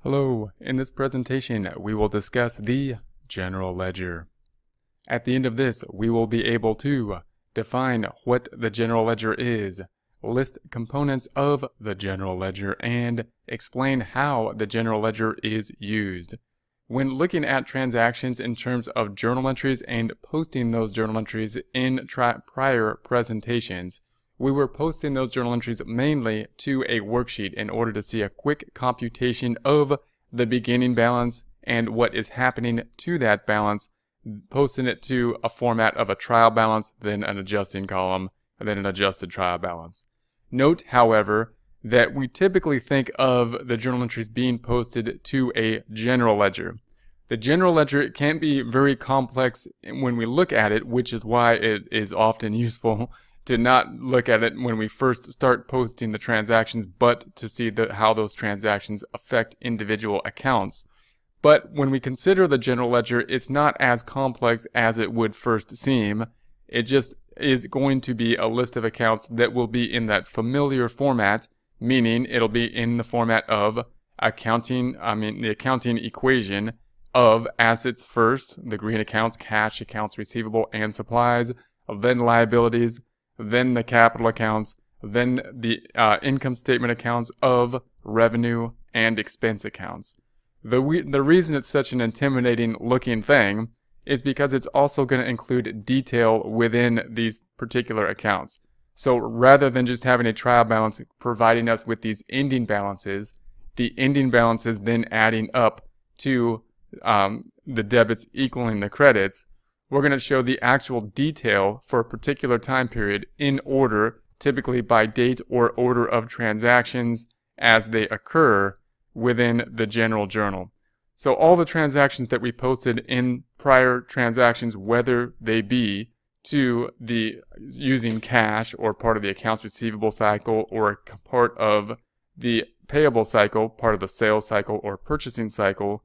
Hello, in this presentation we will discuss the general ledger. At the end of this we will be able to define what the general ledger is, list components of the general ledger, and explain how the general ledger is used. When looking at transactions in terms of journal entries and posting those journal entries in prior presentations, we were posting those journal entries mainly to a worksheet in order to see a quick computation of the beginning balance and what is happening to that balance, posting it to a format of a trial balance, then an adjusting column, and then an adjusted trial balance. Note, however, that we typically think of the journal entries being posted to a general ledger. The general ledger can be very complex when we look at it, which is why it is often useful to not look at it when we first start posting the transactions, but to see how those transactions affect individual accounts. But when we consider the general ledger, it's not as complex as it would first seem. It just is going to be a list of accounts that will be in that familiar format, meaning it'll be in the format of the accounting equation of assets first, the green accounts, cash, accounts receivable, and supplies, then liabilities, then the capital accounts, then the income statement accounts of revenue and expense accounts. The reason it's such an intimidating looking thing is because it's also going to include detail within these particular accounts. So rather than just having a trial balance providing us with these ending balances, the ending balances then adding up to the debits equaling the credits, we're going to show the actual detail for a particular time period in order, typically by date or order of transactions as they occur within the general journal. So all the transactions that we posted in prior transactions, whether they be to the using cash or part of the accounts receivable cycle or part of the payable cycle, part of the sales cycle or purchasing cycle,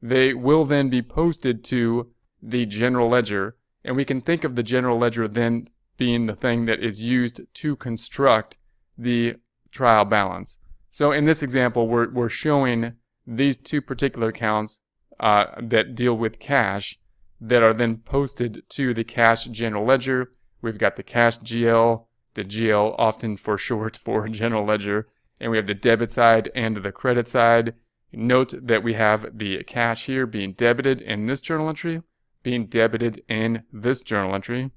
they will then be posted to the general ledger, and we can think of the general ledger then being the thing that is used to construct the trial balance. So in this example, we're showing these two particular accounts that deal with cash that are then posted to the cash general ledger. We've got the cash GL, the GL often for short for general ledger, and we have the debit side and the credit side. Note that we have the cash here being debited in this journal entry, being debited in this journal entry,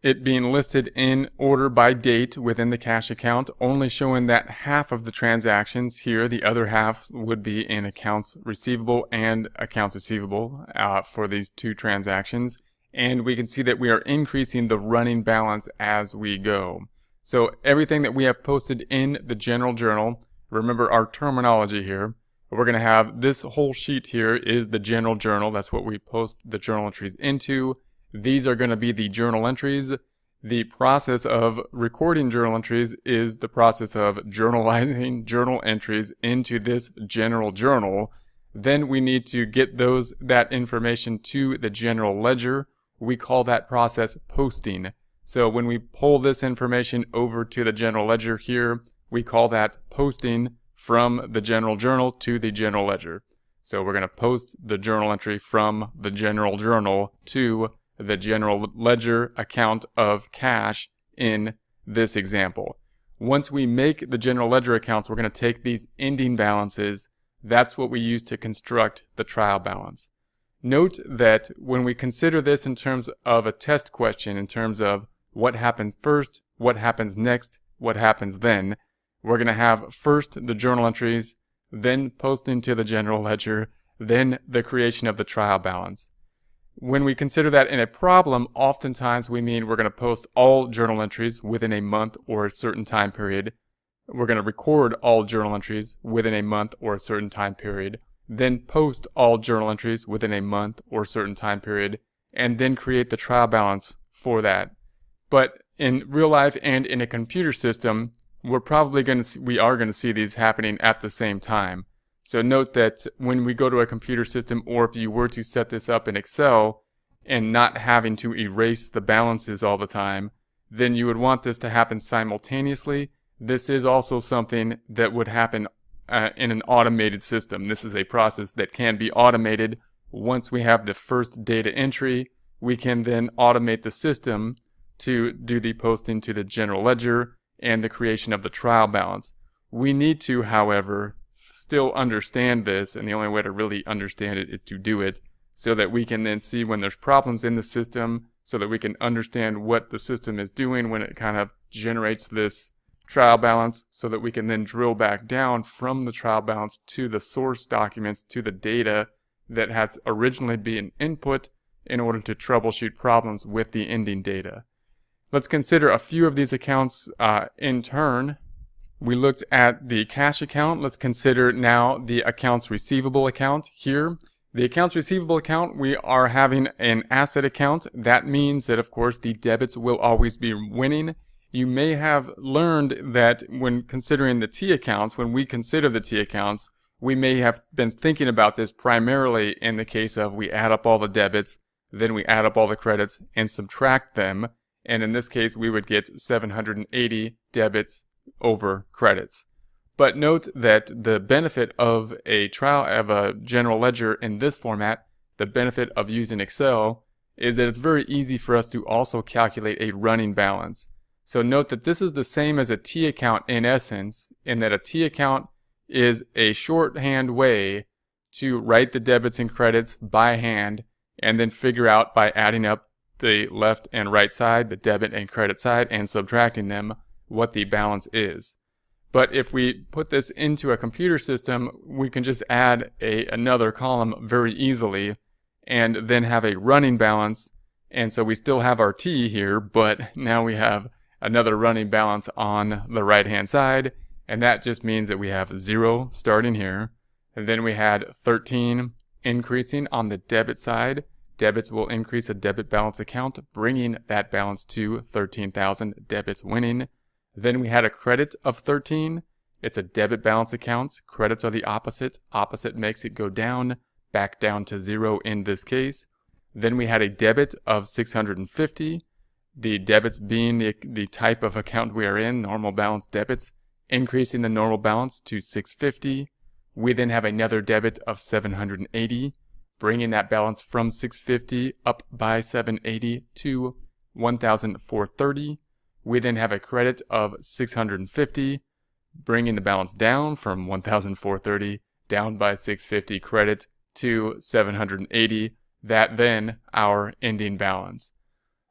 it being listed in order by date within the cash account, only showing that half of the transactions here, the other half would be in accounts receivable and accounts receivable for these two transactions. And we can see that we are increasing the running balance as we go. So everything that we have posted in the general journal, remember our terminology here, we're going to have this whole sheet here is the general journal. That's what we post the journal entries into. These are going to be the journal entries. The process of recording journal entries is the process of journalizing journal entries into this general journal. Then we need to get that information to the general ledger. We call that process posting. So when we pull this information over to the general ledger here, we call that posting from the general journal to the general ledger. So we're going to post the journal entry from the general journal to the general ledger account of cash in this example. Once we make the general ledger accounts, we're going to take these ending balances. That's what we use to construct the trial balance. Note that when we consider this in terms of a test question, in terms of what happens first, what happens next, what happens then, we're going to have first the journal entries, then posting to the general ledger, then the creation of the trial balance. When we consider that in a problem, oftentimes we mean we're going to post all journal entries within a month or a certain time period. We're going to record all journal entries within a month or a certain time period, then post all journal entries within a month or a certain time period, and then create the trial balance for that. But in real life and in a computer system, we are going to see these happening at the same time. So note that when we go to a computer system, or if you were to set this up in Excel and not having to erase the balances all the time, then you would want this to happen simultaneously. This is also something that would happen in an automated system. This is a process that can be automated. Once we have the first data entry, we can then automate the system to do the posting to the general ledger and the creation of the trial balance. We need to, however, still understand this, and the only way to really understand it is to do it, so that we can then see when there's problems in the system, so that we can understand what the system is doing when it kind of generates this trial balance, so that we can then drill back down from the trial balance to the source documents, to the data that has originally been input, in order to troubleshoot problems with the ending data. Let's consider a few of these accounts in turn. We looked at the cash account. Let's consider now the accounts receivable account here. The accounts receivable account, we are having an asset account. That means that, of course, the debits will always be winning. You may have learned that when considering the T accounts, when we consider the T accounts, we may have been thinking about this primarily in the case of we add up all the debits, then we add up all the credits and subtract them. And in this case, we would get 780 debits over credits. But note that the benefit of a general ledger in this format, the benefit of using Excel, is that it's very easy for us to also calculate a running balance. So note that this is the same as a T account in essence, in that a T account is a shorthand way to write the debits and credits by hand and then figure out by adding up the left and right side, the debit and credit side, and subtracting them, what the balance is. But if we put this into a computer system, we can just add another column very easily and then have a running balance. And so we still have our T here, but now we have another running balance on the right hand side. And that just means that we have 0 starting here. And then we had 13 increasing on the debit side. Debits will increase a debit balance account, bringing that balance to 13,000 debits winning. Then we had a credit of 13. It's a debit balance account. Credits are the opposite. Opposite makes it go down, back down to 0 in this case. Then we had a debit of 650. The debits being the type of account we are in, normal balance debits, increasing the normal balance to 650. We then have another debit of 780, bringing that balance from 650 up by 780 to 1,430. We then have a credit of 650, bringing the balance down from 1,430 down by 650 credit to 780. That then our ending balance.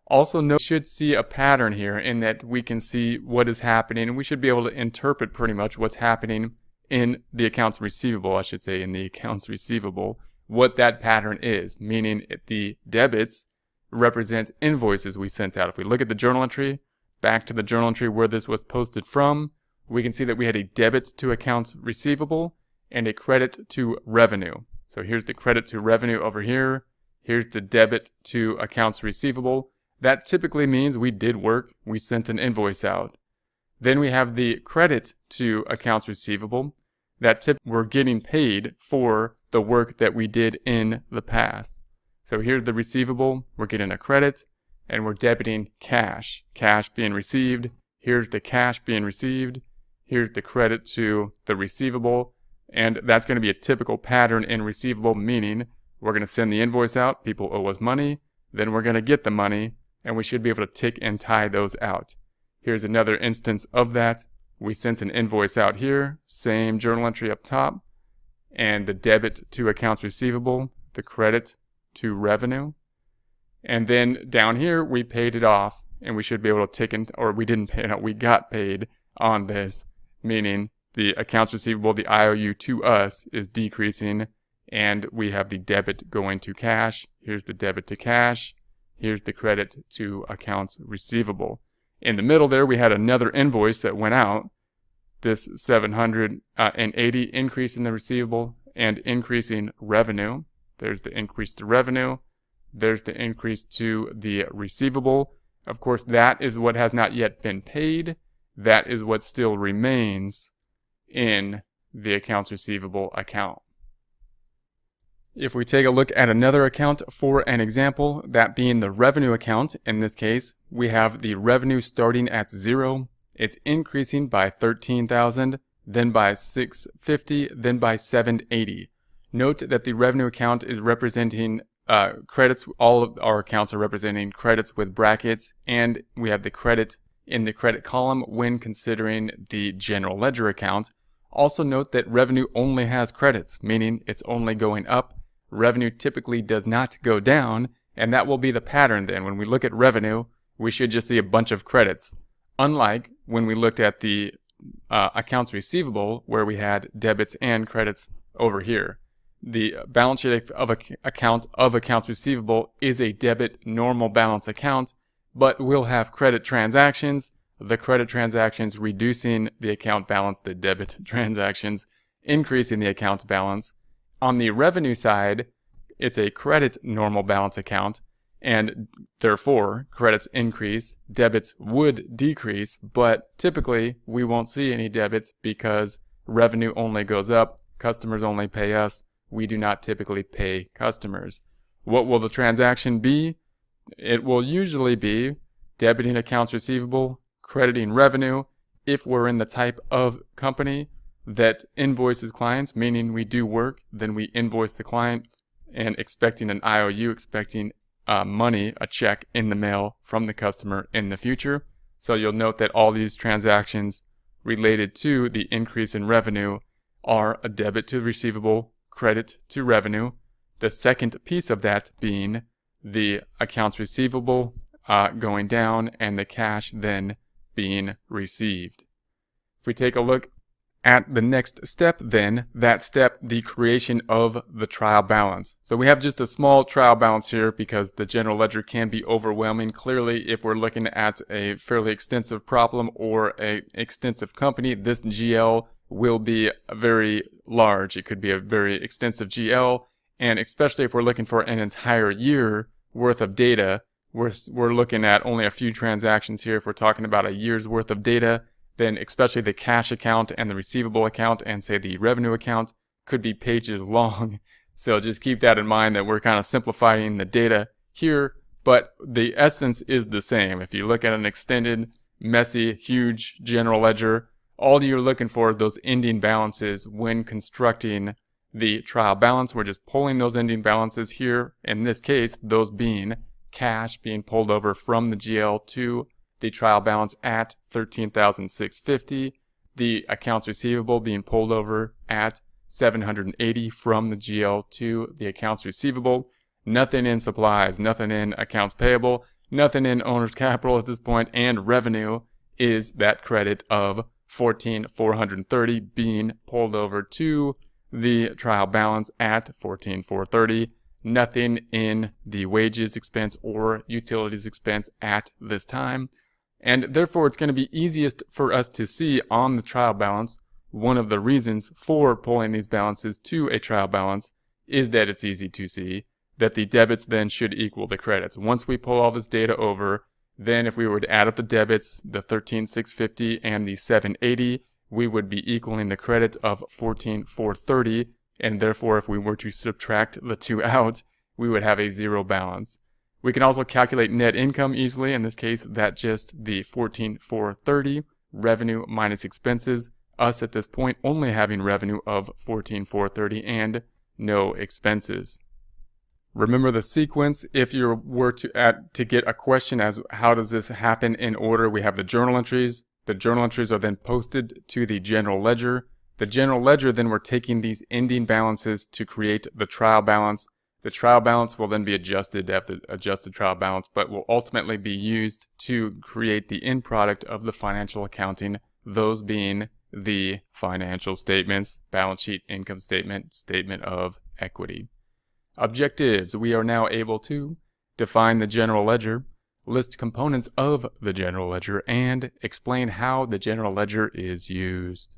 Also note, we should see a pattern here in that we can see what is happening, and we should be able to interpret pretty much what's happening in the accounts receivable, I should say, in the accounts receivable, what that pattern is, meaning the debits represent invoices we sent out. If we look at the journal entry, back to the journal entry where this was posted from, we can see that we had a debit to accounts receivable and a credit to revenue. So here's the credit to revenue over here. Here's the debit to accounts receivable. That typically means we did work, we sent an invoice out. Then we have the credit to accounts receivable. That we're getting paid for the work that we did in the past. So here's the receivable, we're getting a credit, and we're debiting cash. Cash being received, here's the cash being received, here's the credit to the receivable, and that's going to be a typical pattern in receivable, meaning we're going to send the invoice out, people owe us money, then we're going to get the money, and we should be able to tick and tie those out. Here's another instance of that. We sent an invoice out here, same journal entry up top, and the debit to accounts receivable, the credit to revenue. And then down here, we paid it off, and we should be able to tick in, or we didn't pay it, we got paid on this, meaning the accounts receivable, the IOU to us is decreasing, and we have the debit going to cash. Here's the debit to cash. Here's the credit to accounts receivable. In the middle there, we had another invoice that went out. This 780 increase in the receivable and increasing revenue. There's the increase to revenue. There's the increase to the receivable. Of course, that is what has not yet been paid. That is what still remains in the accounts receivable account. If we take a look at another account for an example, that being the revenue account, in this case, we have the revenue starting at 0. It's increasing by 13,000, then by 650, then by 780. Note that the revenue account is representing credits. All of our accounts are representing credits with brackets, and we have the credit in the credit column when considering the general ledger account. Also note that revenue only has credits, meaning it's only going up. Revenue typically does not go down, and that will be the pattern then. When we look at revenue, we should just see a bunch of credits. Unlike when we looked at the accounts receivable, where we had debits and credits over here. The balance sheet of accounts receivable is a debit normal balance account, but we'll have credit transactions, the credit transactions reducing the account balance, the debit transactions increasing the account balance. On the revenue side, it's a credit normal balance account, and therefore credits increase, debits would decrease, but typically we won't see any debits because revenue only goes up, customers only pay us, we do not typically pay customers. What will the transaction be? It will usually be debiting accounts receivable, crediting revenue. If we're in the type of company that invoices clients, meaning we do work, then we invoice the client and expecting an IOU, expecting money, a check in the mail from the customer in the future. So you'll note that all these transactions related to the increase in revenue are a debit to receivable, credit to revenue. The second piece of that being the accounts receivable going down and the cash then being received. If we take a look at the next step then, that step, the creation of the trial balance. So we have just a small trial balance here because the general ledger can be overwhelming. Clearly, if we're looking at a fairly extensive problem or an extensive company, this GL will be very large. It could be a very extensive GL, and especially if we're looking for an entire year worth of data, we're looking at only a few transactions here. If we're talking about a year's worth of data, then especially the cash account and the receivable account and say the revenue account could be pages long. So just keep that in mind that we're kind of simplifying the data here, but the essence is the same. If you look at an extended, messy, huge general ledger, all you're looking for are those ending balances when constructing the trial balance. We're just pulling those ending balances here. In this case, those being cash being pulled over from the GL to the trial balance at $13,650, the accounts receivable being pulled over at $780 from the GL to the accounts receivable. Nothing in supplies, nothing in accounts payable, nothing in owner's capital at this point, and revenue is that credit of $14,430 being pulled over to the trial balance at $14,430. Nothing in the wages expense or utilities expense at this time. And therefore, it's going to be easiest for us to see on the trial balance. One of the reasons for pulling these balances to a trial balance is that it's easy to see that the debits then should equal the credits. Once we pull all this data over, then if we were to add up the debits, the $13,650 and the $780, we would be equaling the credit of $14,430. And therefore, if we were to subtract the two out, we would have a zero balance. We can also calculate net income easily. In this case, that's just the $14,430, revenue minus expenses. Us at this point only having revenue of $14,430 and no expenses. Remember the sequence. If you were to get a question as how does this happen in order, we have the journal entries. The journal entries are then posted to the general ledger. The general ledger, then we're taking these ending balances to create the trial balance. The trial balance will then be adjusted to have the adjusted trial balance, but will ultimately be used to create the end product of the financial accounting, those being the financial statements, balance sheet, income statement, statement of equity. Objectives. We are now able to define the general ledger, list components of the general ledger, and explain how the general ledger is used.